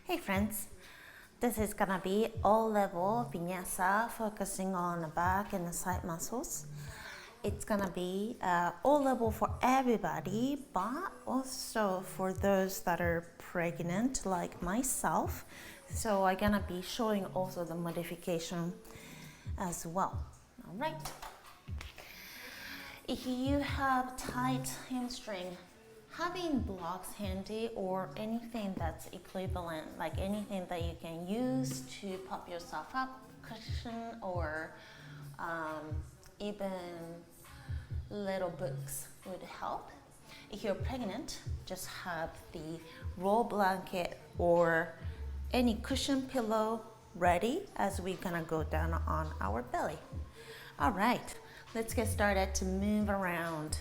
Hey friends, this is gonna be all level vinyasa focusing on the back and the side muscles. It's gonna be all level for everybody, but also for those that are pregnant like myself. So I'm gonna be showing also the modification as well. All right. If you have tight hamstring, having blocks handy or anything that's equivalent, like anything that you can use to pop yourself up, cushion, or even little books would help. If you're pregnant, just have the roll blanket or any cushion pillow ready as we're gonna go down on our belly. All right, let's get started to move around.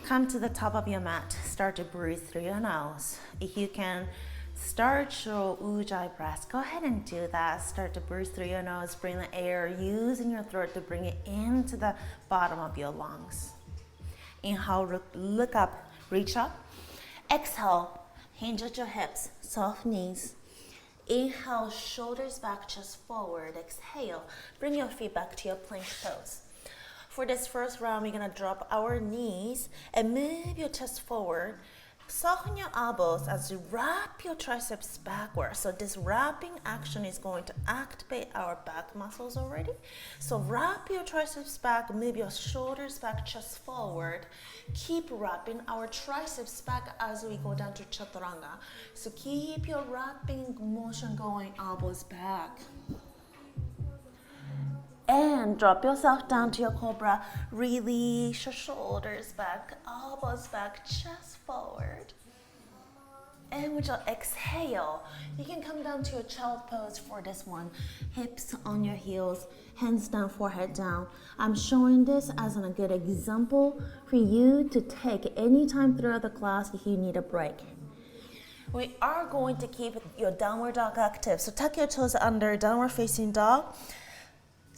Come to the top of your mat. Start to breathe through your nose. If you can start your ujjayi breath, go ahead and do that. Start to breathe through your nose. Bring the air using your throat to bring it into the bottom of your lungs. Inhale, look up, reach up. Exhale, hinge at your hips, soft knees. Inhale, shoulders back, chest forward. Exhale, bring your feet back to your plank pose. For this first round, we're gonna drop our knees and move your chest forward. Soften your elbows as you wrap your triceps backwards. So this wrapping action is going to activate our back muscles already. So wrap your triceps back, move your shoulders back, chest forward. Keep wrapping our triceps back as we go down to chaturanga. So keep your wrapping motion going, elbows back. And drop yourself down to your cobra. Release your shoulders back, elbows back, chest forward. And with your exhale, you can come down to your child pose for this one. Hips on your heels, hands down, forehead down. I'm showing this as a good example for you to take anytime throughout the class if you need a break. We are going to keep your downward dog active. So tuck your toes under, downward facing dog.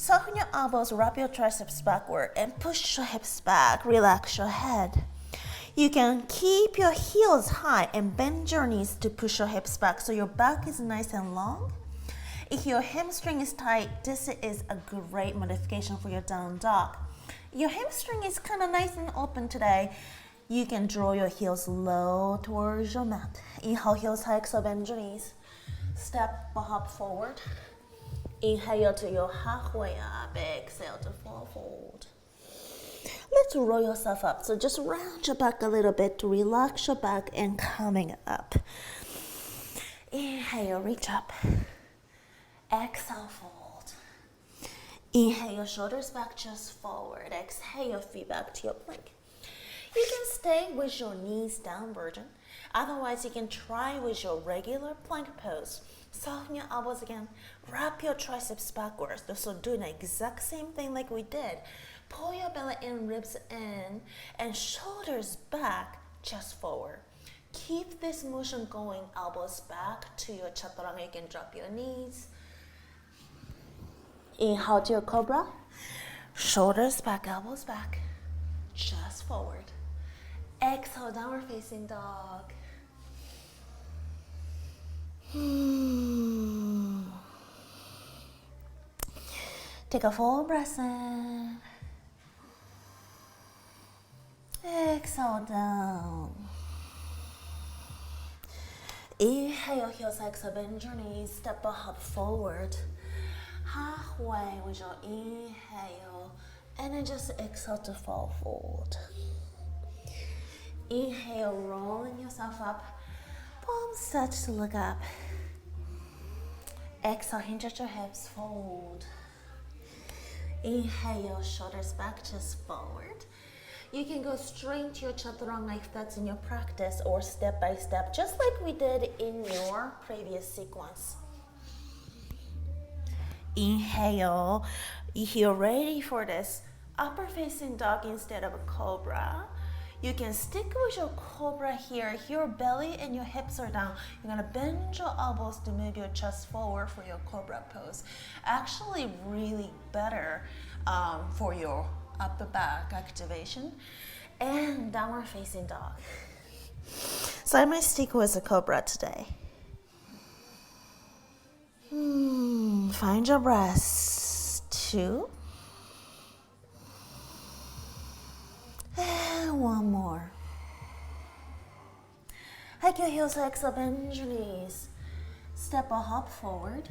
Soften your elbows, wrap your triceps backward, and push your hips back. Relax your head. You can keep your heels high and bend your knees to push your hips back so your back is nice and long. If your hamstring is tight, this is a great modification for your down dog. Your hamstring is kind of nice and open today. You can draw your heels low towards your mat. Inhale, heels high, exhale, bend your knees. Step or hop forward. Inhale to your halfway up, exhale to full fold. Let's roll yourself up. So just round your back a little bit to relax your back and coming up. Inhale, reach up. Exhale, fold. Inhale, your shoulders back, chest forward. Exhale, your feet back to your plank. You can stay with your knees down version. Otherwise, you can try with your regular plank pose. Soften your elbows again. Wrap your triceps backwards. So doing the exact same thing like we did. Pull your belly in, ribs in, and shoulders back, chest forward. Keep this motion going. Elbows back to your chaturanga. You can drop your knees. Inhale to your cobra. Shoulders back, elbows back, chest forward. Exhale, downward facing dog. Take a full breath in. Exhale down. Inhale, heels, exhale, bend your knees, step or hop forward. Halfway with your inhale, and then just exhale to fall forward. Inhale, rolling yourself up. Palms touch to look up. Exhale, hinge at your hips, fold. Inhale, shoulders back, chest forward. You can go straight to your chaturanga if that's in your practice, or step by step, just like we did in your previous sequence. Inhale, if you're ready for this, upper facing dog instead of a cobra. You can stick with your cobra here. Your belly and your hips are down. You're gonna bend your elbows to move your chest forward for your cobra pose. Actually really better for your upper back activation. And downward facing dog. So I might stick with a cobra today. Find your breath. 2. And 1 more. Hike your heels, exhale, bend your knees. Step or hop forward.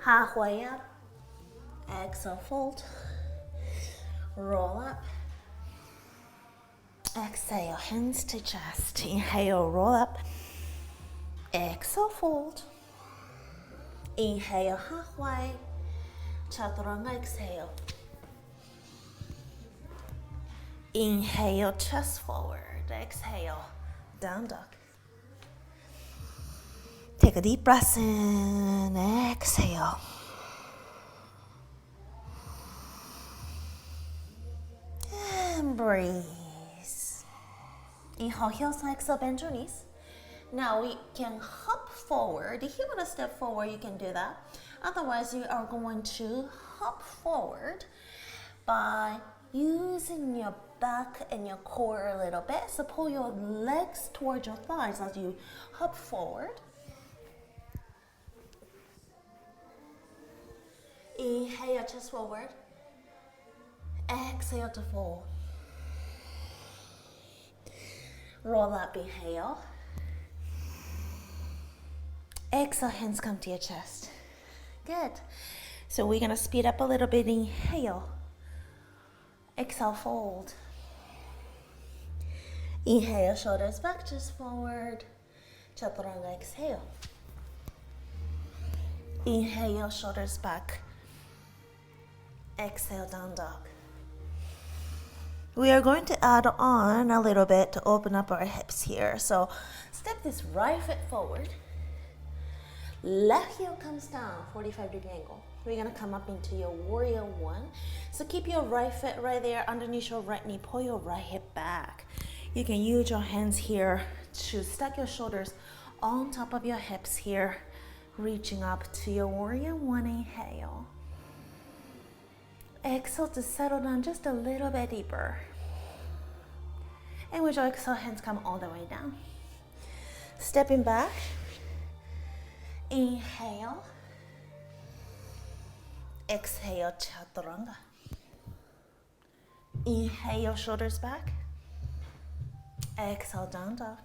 Halfway up. Exhale, fold. Roll up. Exhale, hands to chest. Inhale, roll up. Exhale, fold. Inhale, halfway. Chaturanga, exhale. Inhale, chest forward. Exhale, down dog. Take a deep breath in. Exhale. And breathe. Inhale, heels, exhale, bend your knees. Now we can hop forward. If you want to step forward, you can do that. Otherwise, you are going to hop forward by using your back and your core a little bit. So pull your legs towards your thighs as you hop forward. Inhale, chest forward. Exhale to fold. Roll up, inhale. Exhale, hands come to your chest. Good. So we're gonna speed up a little bit. Inhale. Exhale, fold. Inhale, shoulders back, chest forward. Chaturanga, exhale. Inhale, shoulders back. Exhale, down dog. We are going to add on a little bit to open up our hips here. So step this right foot forward. Left heel comes down, 45-degree angle. We're gonna come up into your warrior 1. So keep your right foot right there underneath your right knee. Pull your right hip back. You can use your hands here to stack your shoulders on top of your hips here, reaching up to your warrior 1. Inhale. Exhale to settle down just a little bit deeper. And with your exhale, hands come all the way down. Stepping back. Inhale. Exhale, chaturanga. Inhale, shoulders back. Exhale, down dog.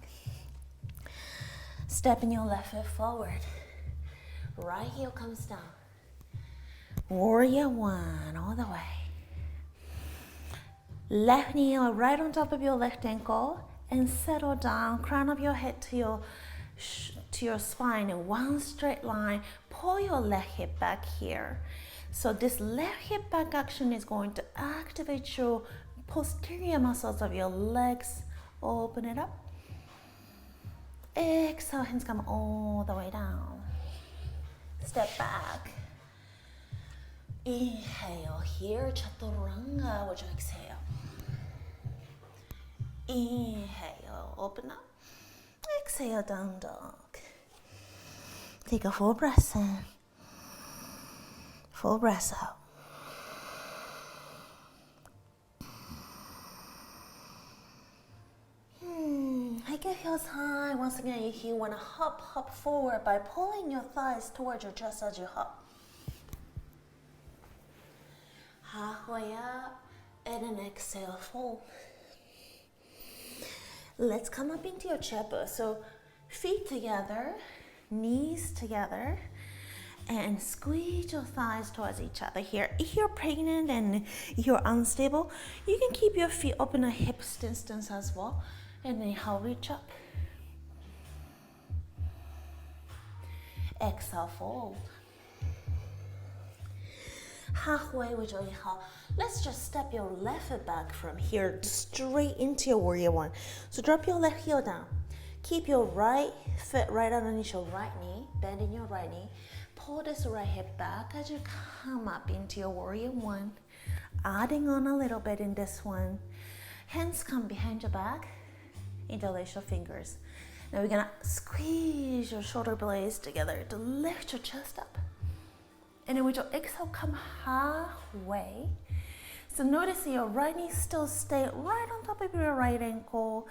Stepping your left foot forward. Right heel comes down. Warrior 1, all the way. Left knee right on top of your left ankle and settle down. Crown of your head to your spine in one straight line. Pull your left hip back here. So this left hip back action is going to activate your posterior muscles of your legs. Open it up. Exhale, hands come all the way down. Step back. Inhale here, chaturanga with your exhale. Inhale, open up. Exhale, down dog. Take a full breath in. Full breath out. Hike your heels high. Once again, if you want to hop forward by pulling your thighs towards your chest as you hop. Halfway up, and then exhale, fold. Let's come up into your chair pose. So feet together, knees together, and squeeze your thighs towards each other here. If you're pregnant and you're unstable, you can keep your feet open at hip distance as well. And then reach up. Exhale, fold. Halfway with your inhale, let's just step your left foot back from here straight into your warrior 1. So drop your left heel down. Keep your right foot right underneath your right knee, bending your right knee. Pull this right hip back as you come up into your warrior 1. Adding on a little bit in this one. Hands come behind your back. Interlace your fingers. Now we're gonna squeeze your shoulder blades together to lift your chest up. And then with your exhale, come halfway. So notice your right knee still stay right on top of your right ankle.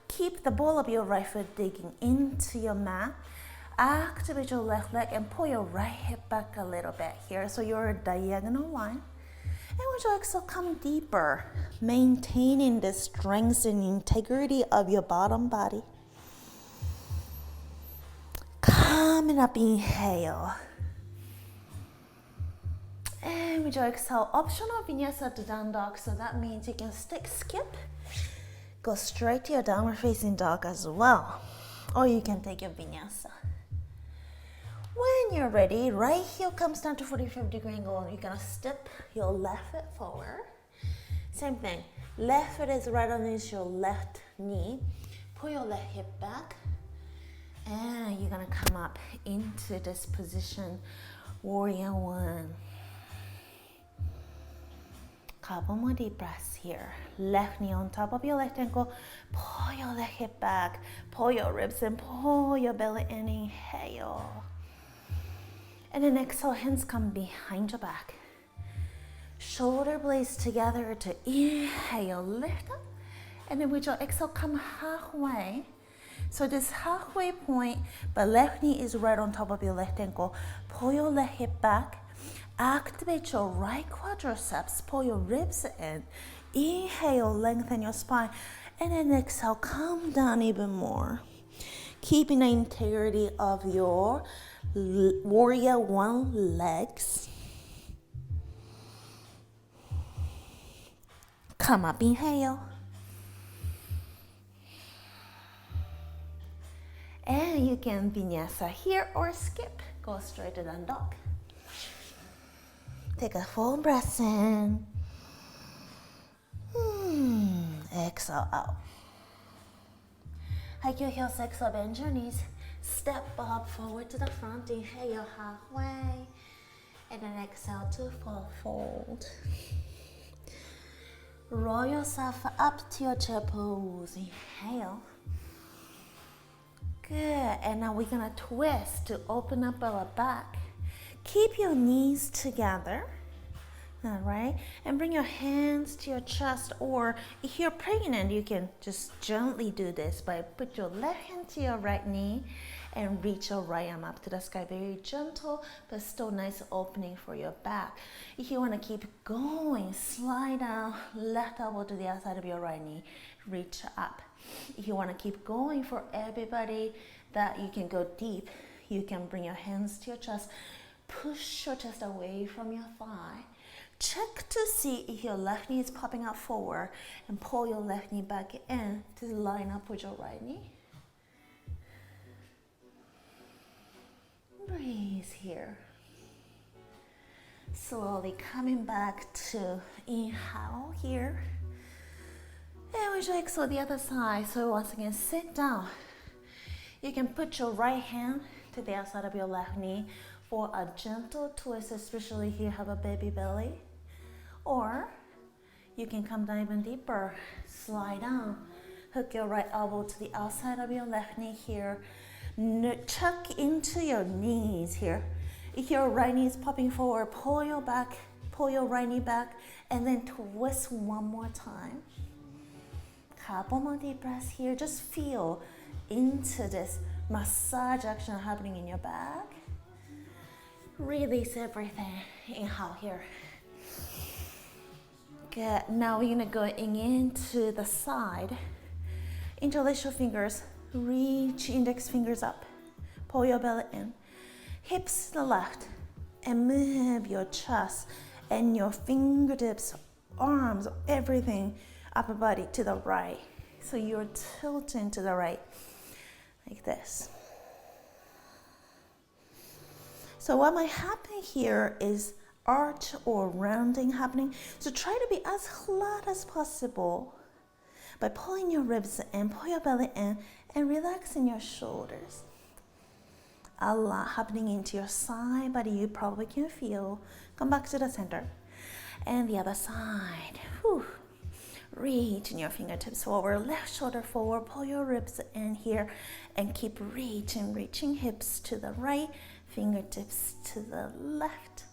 Keep the ball of your right foot digging into your mat Activate your left leg and pull your right hip back a little bit here. So you're a diagonal line. And would you exhale, come deeper, maintaining the strength and integrity of your bottom body. Coming up, inhale. And with your exhale, optional vinyasa to down dog. So that means you can skip, go straight to your downward facing dog as well. Or you can take your vinyasa. When you're ready, right heel comes down to 45-degree angle. You're gonna step your left foot forward. Same thing. Left foot is right underneath your left knee. Pull your left hip back. And you're gonna come up into this position, warrior one. Couple more deep breaths here. Left knee on top of your left ankle. Pull your left hip back. Pull your ribs and pull your belly in. Inhale. And then exhale, hands come behind your back. Shoulder blades together to inhale, lift up. And then with your exhale, come halfway. So this halfway point, but left knee is right on top of your left ankle. Pull your left hip back. Activate your right quadriceps. Pull your ribs in. Inhale, lengthen your spine. And then exhale, come down even more. Keeping the integrity of your warrior one legs. Come up, inhale. And you can vinyasa here or skip. Go straight to down dog. Take a full breath in. Exhale out. Hike your heels, exhale, bend your knees. Step up forward to the front. Inhale halfway. And then exhale to full fold. Roll yourself up to your chair pose. Inhale. Good. And now we're gonna twist to open up our back. Keep your knees together. All right. And bring your hands to your chest, or if you're pregnant, you can just gently do this by put your left hand to your right knee and reach your right arm up to the sky. Very gentle, but still nice opening for your back. If you want to keep going, slide down, left elbow to the outside of your right knee, reach up. If you want to keep going, for everybody that you can go deep, you can bring your hands to your chest, push your chest away from your thigh. Check to see if your left knee is popping out forward and pull your left knee back in to line up with your right knee. Breathe here. Slowly coming back to inhale here. And we exhale the other side. So once again, sit down. You can put your right hand to the outside of your left knee for a gentle twist, especially if you have a baby belly. Or you can come down even deeper, slide down, hook your right elbow to the outside of your left knee here, tuck into your knees here. If your right knee is popping forward, pull your right knee back, and then twist one more time. Couple more deep breaths here. Just feel into this massage action happening in your back. Release everything. Inhale here. Good. Now we're gonna go into the side. Interlace your fingers. Reach index fingers up. Pull your belly in. Hips to the left. And move your chest and your fingertips, arms, everything, upper body to the right. So you're tilting to the right, like this. So what might happen here is arch or rounding happening. So try to be as flat as possible by pulling your ribs in, pull your belly in, and relaxing your shoulders. A lot happening into your side body, you probably can feel. Come back to the center. And the other side. Whew. Reaching your fingertips forward, left shoulder forward, pull your ribs in here, and keep reaching hips to the right, fingertips to the left.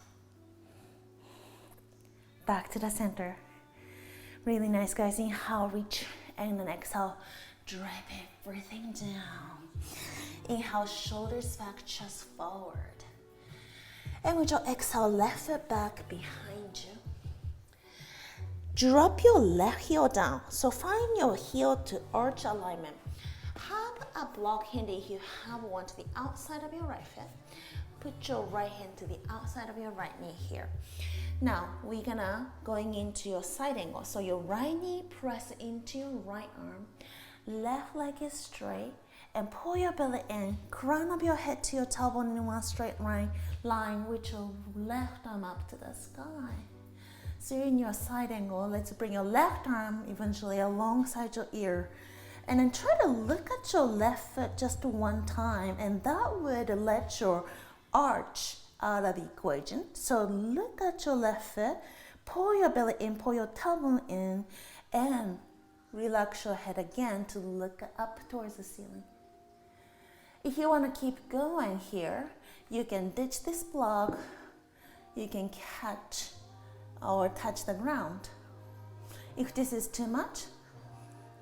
Back to the center. Really nice, guys. Inhale, reach, and then exhale, drop everything down. Inhale, shoulders back, chest forward. And with your exhale, left foot back behind you. Drop your left heel down. So find your heel to arch alignment. Have a block handy if you have one to the outside of your right foot. Put your right hand to the outside of your right knee here. Now, we're gonna going into your side angle. So your right knee press into your right arm. Left leg is straight. And pull your belly in, crown of your head to your tailbone in one straight line with your left arm up to the sky. So you're in your side angle. Let's bring your left arm eventually alongside your ear. And then try to look at your left foot just one time, and that would let your arch out of the equation. So look at your left foot, pull your belly in, pull your tailbone in, and relax your head again to look up towards the ceiling. If you want to keep going here, you can ditch this block. You can catch or touch the ground. If this is too much,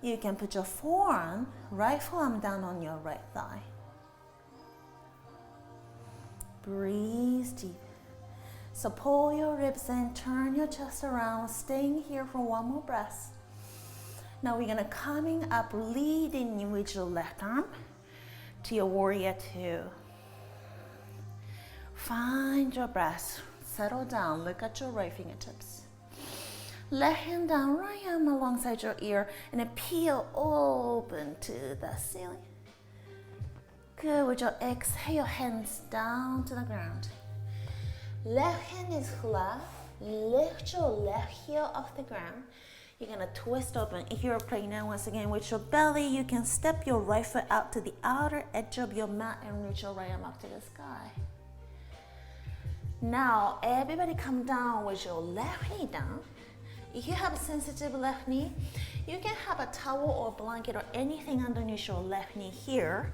you can put your forearm, right forearm down on your right thigh. Breathe deep. So pull your ribs in, turn your chest around, staying here for one more breath. Now we're gonna coming up, leading with your left arm to your warrior two. Find your breath, settle down, look at your right fingertips. Left hand down, right arm alongside your ear, and then peel open to the ceiling. Good, with your exhale, your hands down to the ground. Left hand is flat, lift your left heel off the ground. You're gonna twist open. If you're pregnant, once again, with your belly, you can step your right foot out to the outer edge of your mat and reach your right arm up to the sky. Now, everybody come down with your left knee down. If you have a sensitive left knee, you can have a towel or blanket or anything underneath your left knee here.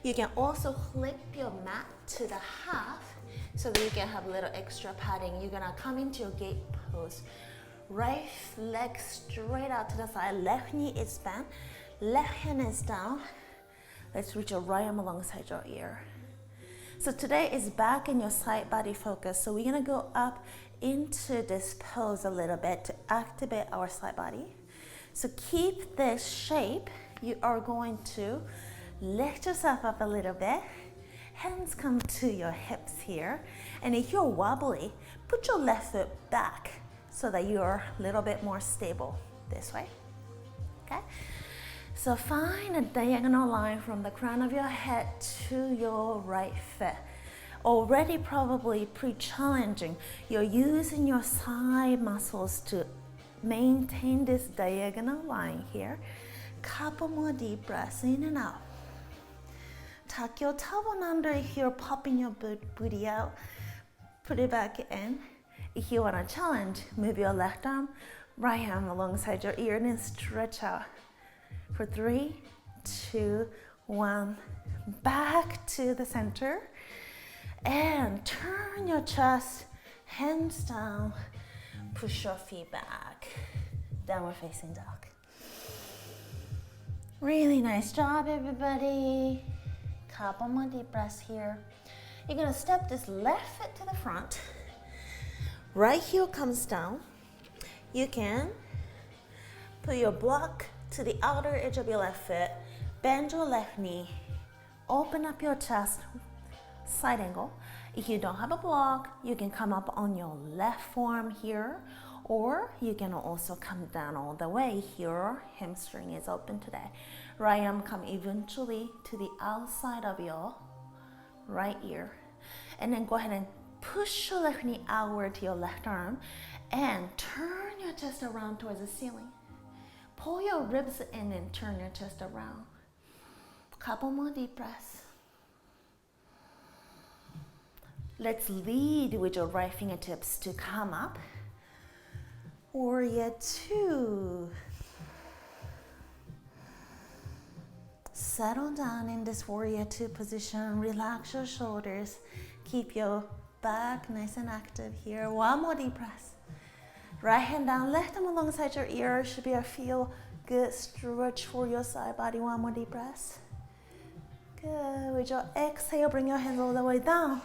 You can also flip your mat to the half so that you can have a little extra padding. You're gonna come into your gate pose. Right leg straight out to the side, left knee is bent, left hand is down. Let's reach your right arm alongside your ear. So today is back in your side body focus. So we're gonna go up into this pose a little bit to activate our side body. So keep this shape. You are going to lift yourself up a little bit. Hands come to your hips here. And if you're wobbly, put your left foot back so that you're a little bit more stable this way, okay? So find a diagonal line from the crown of your head to your right foot. Already probably pre-challenging. You're using your side muscles to maintain this diagonal line here. Couple more deep breaths in and out. Tuck your tailbone under if you're popping your booty out. Put it back in. If you want to challenge, move your left arm, right arm alongside your ear and then stretch out. For 3, 2, 1, back to the center. And turn your chest, hands down, push your feet back. Downward facing dog. Really nice job, everybody. Couple more deep breaths here. You're gonna step this left foot to the front. Right heel comes down. You can put your block to the outer edge of your left foot. Bend your left knee. Open up your chest, side angle. If you don't have a block, you can come up on your left forearm here, or you can also come down all the way. Your hamstring is open today. Right arm come eventually to the outside of your right ear. And then go ahead and push your left knee outward to your left arm and turn your chest around towards the ceiling. Pull your ribs in and turn your chest around. Couple more deep breaths. Let's lead with your right fingertips to come up. Warrior two. Settle down in this warrior two position. Relax your shoulders. Keep your back nice and active here. One more deep breath. Right hand down, left arm alongside your ear. Should be a feel good stretch for your side body. One more deep breath. Good. With your exhale, bring your hands all the way down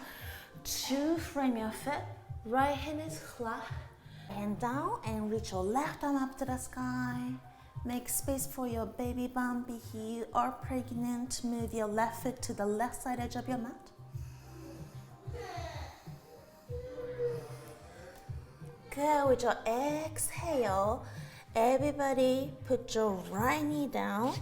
to frame your foot. Right hand is flat. Hand down and reach your left arm up to the sky. Make space for your baby bump. If you are pregnant, move your left foot to the left side edge of your mat. Good. With your exhale, everybody put your right knee down,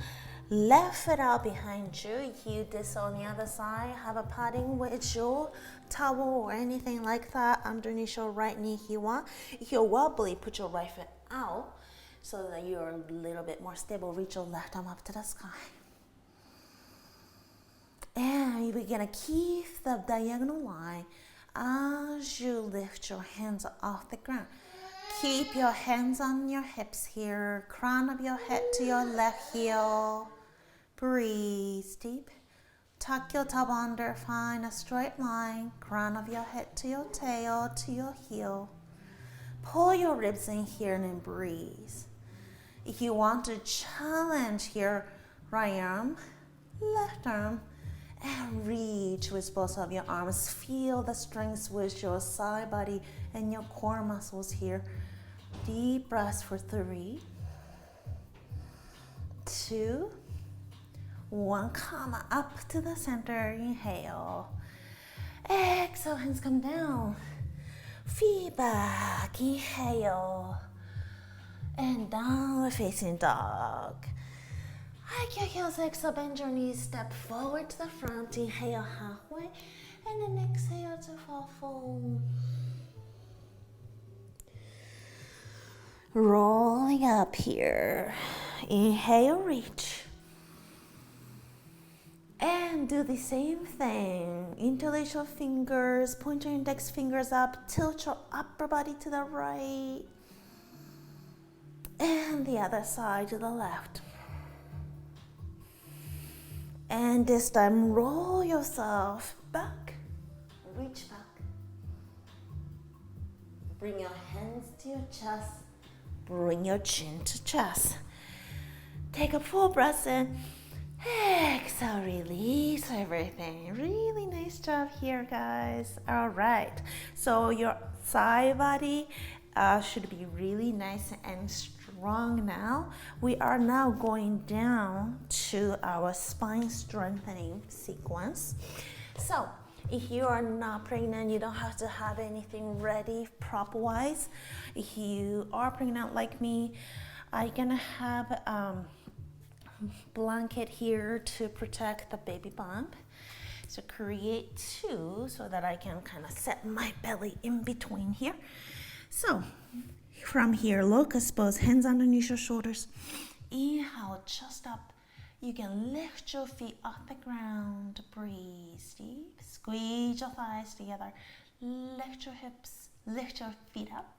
left foot out behind you. If you do this on the other side, have a padding with your towel or anything like that underneath your right knee if you want. If you're wobbly, put your right foot out so that you're a little bit more stable. Reach your left arm up to the sky. And we're gonna keep the diagonal line as you lift your hands off the ground. Keep your hands on your hips here, crown of your head to your left heel. Breathe deep. Tuck your top under, find a straight line, crown of your head to your tail, to your heel. Pull your ribs in here and then breathe. If you want to challenge your right arm, left arm, and reach with both of your arms. Feel the strength with your side body and your core muscles here. Deep breaths for 3, 2, 1. Come up to the center. Inhale. Exhale, hands come down. Feet back. Inhale. And downward facing dog. Hike your heels, exhale, bend your knees, step forward to the front, inhale halfway, and then exhale to fall forward. Rolling up here. Inhale, reach. And do the same thing. Interlace your fingers, point your index fingers up, tilt your upper body to the right. And the other side to the left. And this time, roll yourself back, reach back. Bring your hands to your chest, bring your chin to chest. Take a full breath in, exhale, release everything. Really nice job here, guys. All right, so your side body should be really nice and strong now. We are now going down to our spine strengthening sequence. So if you are not pregnant, you don't have to have anything ready prop wise. If you are pregnant like me, I'm gonna have a blanket here to protect the baby bump. So create 2 so that I can kind of set my belly in between here. So from here, locust pose, hands underneath your shoulders. Inhale, chest up. You can lift your feet off the ground. Breathe deep. Squeeze your thighs together. Lift your hips. Lift your feet up.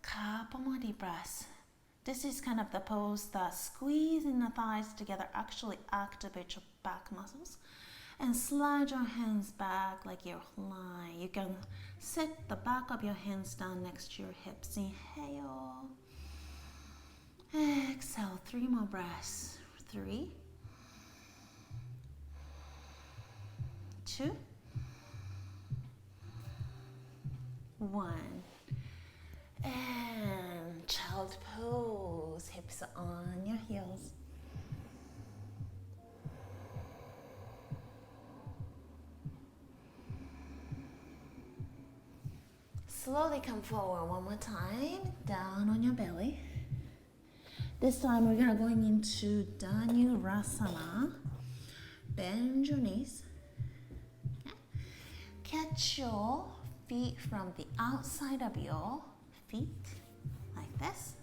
Couple more deep breaths. This is kind of the pose that squeezing the thighs together actually activates your back muscles. And slide your hands back like you're flying. You can sit the back of your hands down next to your hips. Inhale. Exhale. 3 more breaths. 3, 2, 1. And child pose. Hips on your heels. Slowly come forward one more time, down on your belly. This time we're gonna going into Dhanurasana. Bend your knees. Catch your feet from the outside of your feet, like this.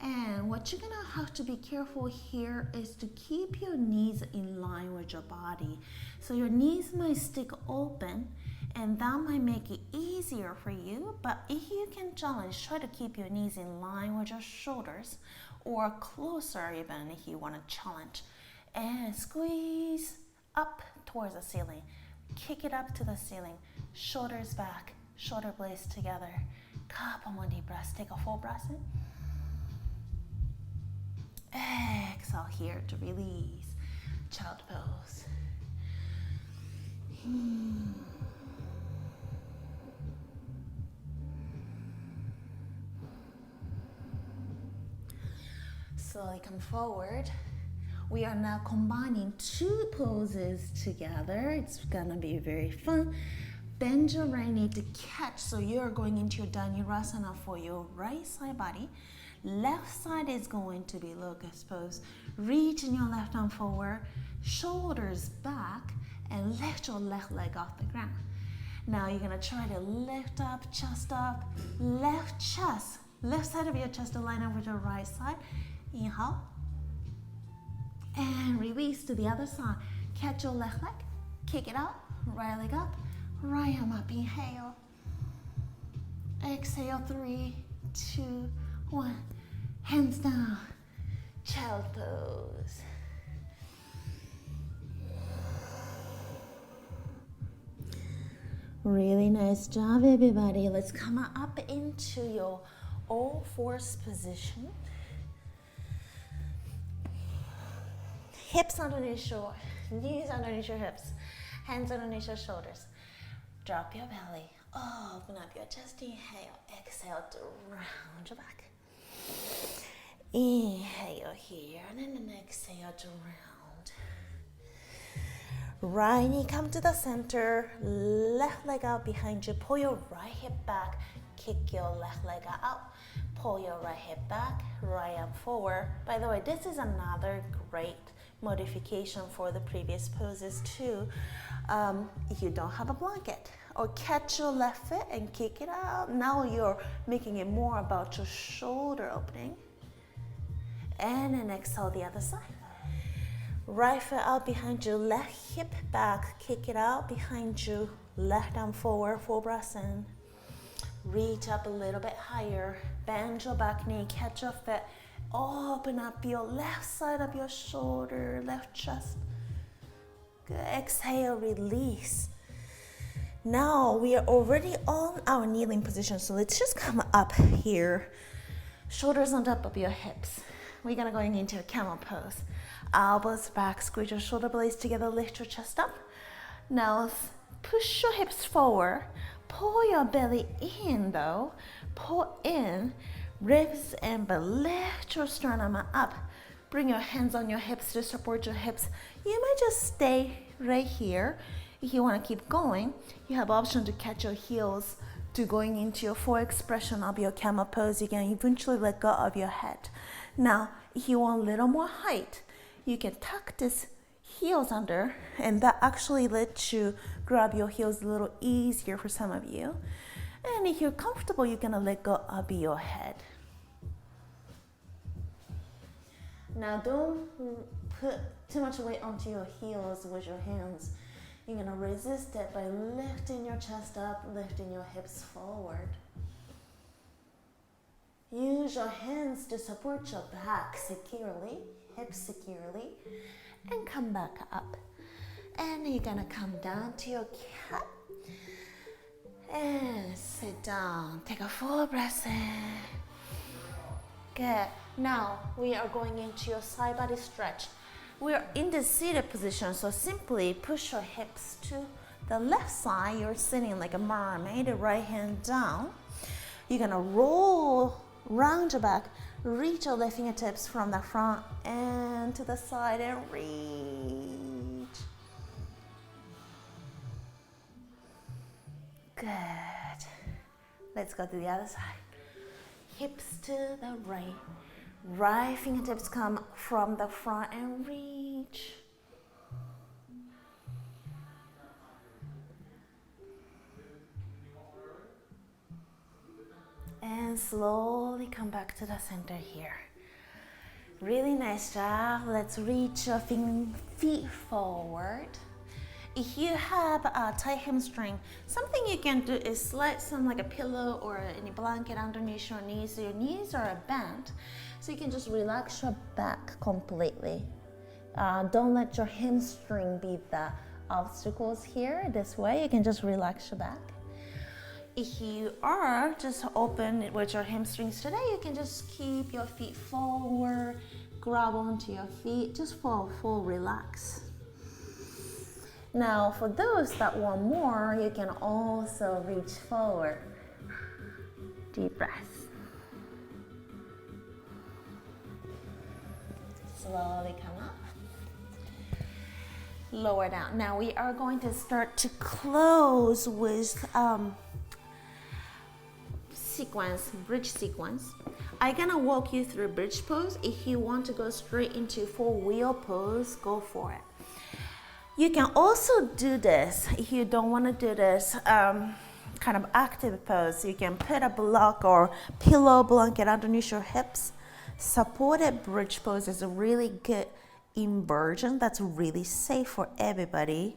And what you're gonna have to be careful here is to keep your knees in line with your body. So your knees might stick open, and that might make it easier for you, but if you can challenge, try to keep your knees in line with your shoulders or closer even if you want to challenge. And squeeze up towards the ceiling. Kick it up to the ceiling. Shoulders back, shoulder blades together. Couple more deep breaths. Take a full breath in. Exhale here to release. Child pose. Slowly come forward. We are now combining two poses together. It's gonna be very fun. Bend your right knee to catch, so you're going into your Dhanurasana for your right side body. Left side is going to be Locust pose. Reaching your left arm forward, shoulders back, and lift your left leg off the ground. Now you're gonna try to lift up, left chest. Left side of your chest to line up with your right side. Inhale. And release to the other side. Catch your left leg, kick it out, right leg up, right arm up, inhale. Exhale, 3, 2, 1. Hands down, child pose. Really nice job, everybody. Let's come up into your all fours position. Hips underneath your knees, underneath your hips, hands underneath your shoulders. Drop your belly, open up your chest, inhale, exhale to round your back. Inhale here, and then exhale to round. Right knee come to the center, left leg out behind you, pull your right hip back, kick your left leg out, pull your right hip back, right arm forward. By the way, this is another great modification for the previous poses too. If you don't have a blanket, or catch your left foot and kick it out. Now you're making it more about your shoulder opening. And then exhale the other side. Right foot out behind you, left hip back, kick it out behind you, left arm forward, full breath in. Reach up a little bit higher, bend your back knee, catch your foot, open up your left side of your shoulder, left chest. Good. Exhale, release. Now we are already on our kneeling position, so let's just come up here. Shoulders on top of your hips. We're gonna go into a camel pose. Elbows back, squeeze your shoulder blades together, lift your chest up. Now push your hips forward, pull your belly in though, pull in, ribs in, but lift your sternum up. Bring your hands on your hips to support your hips. You might just stay right here. If you want to keep going, you have option to catch your heels to going into your full expression of your camel pose. You can eventually let go of your head. Now, if you want a little more height, you can tuck this heels under, and that actually lets you grab your heels a little easier for some of you. And if you're comfortable, you're gonna let go of your head. Now, don't put too much weight onto your heels with your hands. You're gonna resist it by lifting your chest up, lifting your hips forward. Use your hands to support your back securely, hips securely, and come back up. And you're gonna come down to your cat and sit down. Take a full breath in. Good. Now we are going into your side body stretch. We are in the seated position, so simply push your hips to the left side. You're sitting like a mermaid, the right hand down. You're gonna roll round your back, reach your left fingertips from the front and to the side and reach. Good. Let's go to the other side. Hips to the right. Right fingertips come from the front and reach. And slowly come back to the center here. Really nice job. Let's reach your feet forward. If you have a tight hamstring, something you can do is slide some like a pillow or any blanket underneath your knees. So your knees are bent, so you can just relax your back completely. Don't let your hamstring be the obstacles here. This way you can just relax your back. If you are just open with your hamstrings today, you can just keep your feet forward, grab onto your feet just for a full relax. Now, for those that want more, you can also reach forward. Deep breath. Slowly come up. Lower down. Now we are going to start to close with bridge sequence. I'm gonna walk you through bridge pose. If you want to go straight into full wheel pose, go for it. You can also do this if you don't want to do this kind of active pose. You can put a block or pillow blanket underneath your hips. Supported bridge pose is a really good inversion that's really safe for everybody.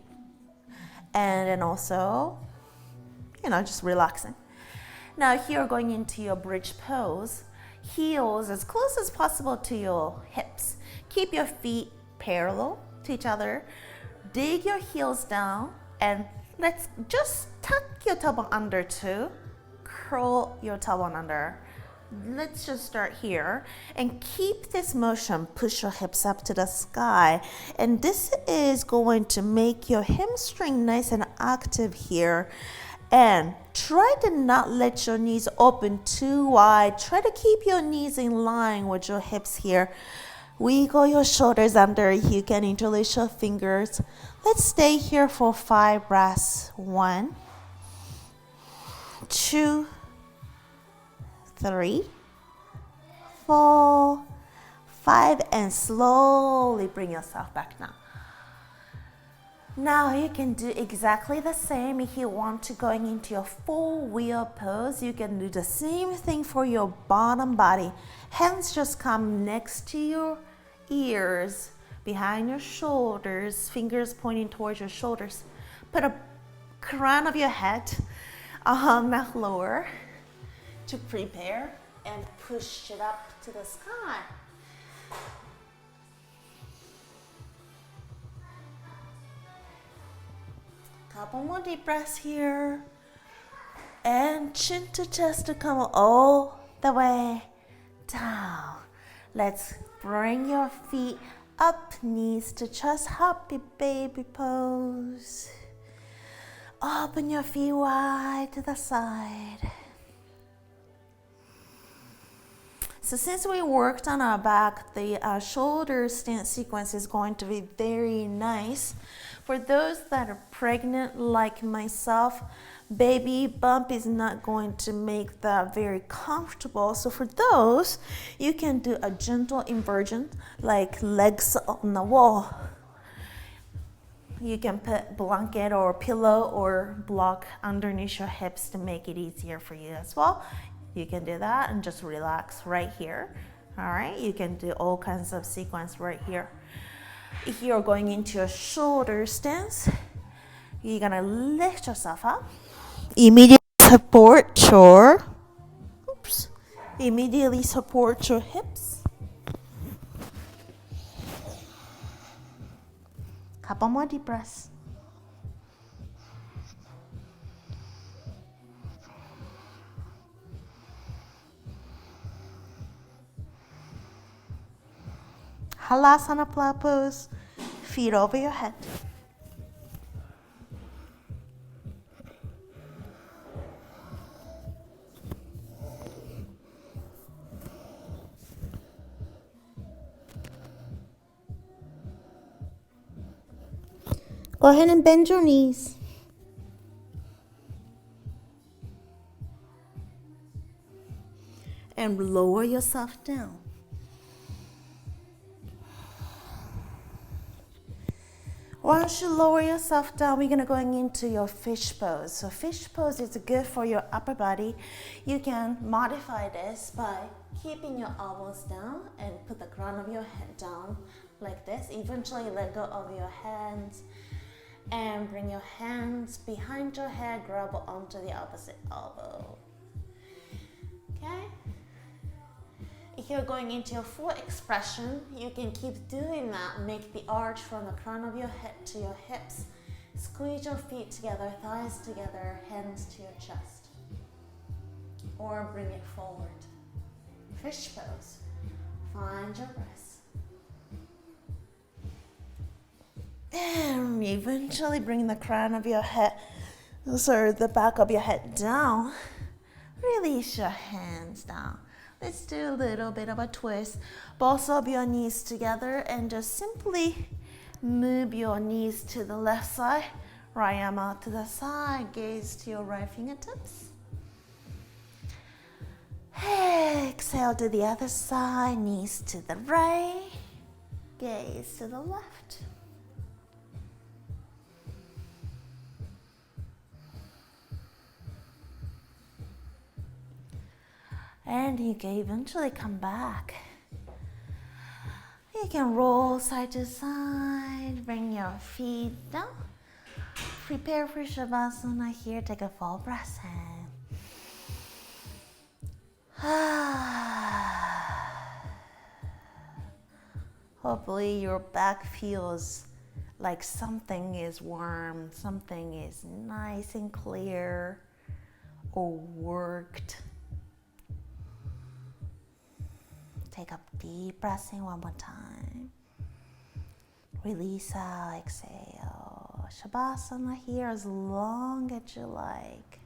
And then also, just relaxing. Now here going into your bridge pose, heels as close as possible to your hips. Keep your feet parallel to each other. Dig your heels down and let's just tuck your tailbone under too. Curl your tailbone under. Let's just start here and keep this motion. Push your hips up to the sky. And this is going to make your hamstring nice and active here. And try to not let your knees open too wide. Try to keep your knees in line with your hips here. Wiggle your shoulders under. You can interlace your fingers. Let's stay here for 5 breaths. 1, 2, 3, 4, 5, and slowly bring yourself back down. Now you can do exactly the same if you want to going into your full wheel pose. You can do the same thing for your bottom body. Hands just come next to your ears, behind your shoulders, fingers pointing towards your shoulders. Put a crown of your head lower to prepare and push it up to the sky. Couple more deep breaths here. And chin to chest to come all the way down. Let's bring your feet up, knees to chest, happy baby pose. Open your feet wide to the side. So since we worked on our back, the shoulder stance sequence is going to be very nice. For those that are pregnant like myself, baby bump is not going to make that very comfortable. So for those, you can do a gentle inversion, like legs on the wall. You can put blanket or pillow or block underneath your hips to make it easier for you as well. You can do that and just relax right here. All right, you can do all kinds of sequence right here. If you're going into a shoulder stance, you're gonna lift yourself up. Immediately support your hips. Couple more deep breaths. Halasana plow pose, feet over your head. Go ahead and bend your knees. And lower yourself down. Once you lower yourself down, we're gonna go into your fish pose. So fish pose is good for your upper body. You can modify this by keeping your elbows down and put the crown of your head down like this. Eventually let go of your hands and bring your hands behind your head, grab onto the opposite elbow. Okay? If you're going into your full expression, you can keep doing that. Make the arch from the crown of your head to your hips. Squeeze your feet together, thighs together, hands to your chest. Or bring it forward. Fish pose. Find your breath. And eventually bring the crown of your head, sorry, the back of your head down. Release your hands down. Let's do a little bit of a twist. Both of your knees together and just simply move your knees to the left side. Right arm out to the side. Gaze to your right fingertips. Exhale to the other side. Knees to the right. Gaze to the left. And you can eventually come back. You can roll side to side, bring your feet down. Prepare for savasana here. Take a full breath in. Hopefully your back feels like something is warm, something is nice and clear or worked. Take a deep breath in one more time. Release out, exhale. Shavasana here as long as you like.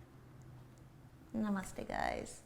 Namaste, guys.